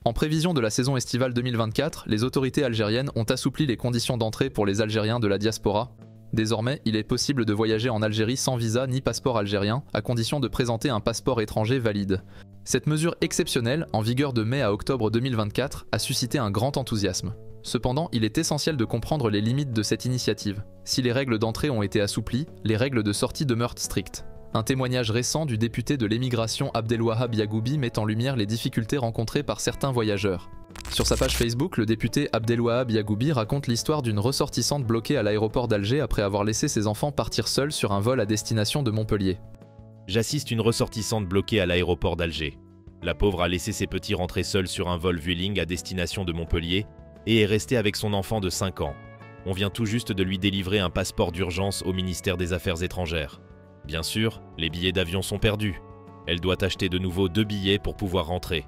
En prévision de la saison estivale 2024, les autorités algériennes ont assoupli les conditions d'entrée pour les Algériens de la diaspora. Désormais, il est possible de voyager en Algérie sans visa ni passeport algérien, à condition de présenter un passeport étranger valide. Cette mesure exceptionnelle, en vigueur de mai à octobre 2024, a suscité un grand enthousiasme. Cependant, il est essentiel de comprendre les limites de cette initiative. Si les règles d'entrée ont été assouplies, les règles de sortie demeurent strictes. Un témoignage récent du député de l'émigration Abdelwahab Yagoubi met en lumière les difficultés rencontrées par certains voyageurs. Sur sa page Facebook, le député Abdelwahab Yagoubi raconte l'histoire d'une ressortissante bloquée à l'aéroport d'Alger après avoir laissé ses enfants partir seuls sur un vol à destination de Montpellier. J'assiste une ressortissante bloquée à l'aéroport d'Alger. La pauvre a laissé ses petits rentrer seuls sur un vol Vueling à destination de Montpellier et est restée avec son enfant de 5 ans. On vient tout juste de lui délivrer un passeport d'urgence au ministère des Affaires étrangères. Bien sûr, les billets d'avion sont perdus. Elle doit acheter de nouveau 2 billets pour pouvoir rentrer.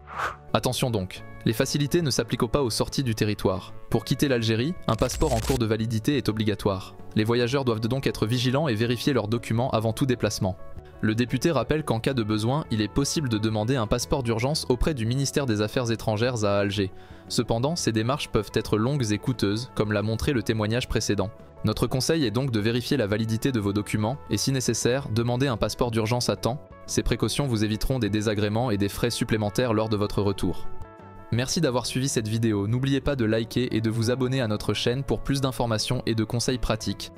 Attention donc, les facilités ne s'appliquent pas aux sorties du territoire. Pour quitter l'Algérie, un passeport en cours de validité est obligatoire. Les voyageurs doivent donc être vigilants et vérifier leurs documents avant tout déplacement. Le député rappelle qu'en cas de besoin, il est possible de demander un passeport d'urgence auprès du ministère des Affaires étrangères à Alger. Cependant, ces démarches peuvent être longues et coûteuses, comme l'a montré le témoignage précédent. Notre conseil est donc de vérifier la validité de vos documents et si nécessaire, demander un passeport d'urgence à temps. Ces précautions vous éviteront des désagréments et des frais supplémentaires lors de votre retour. Merci d'avoir suivi cette vidéo, n'oubliez pas de liker et de vous abonner à notre chaîne pour plus d'informations et de conseils pratiques.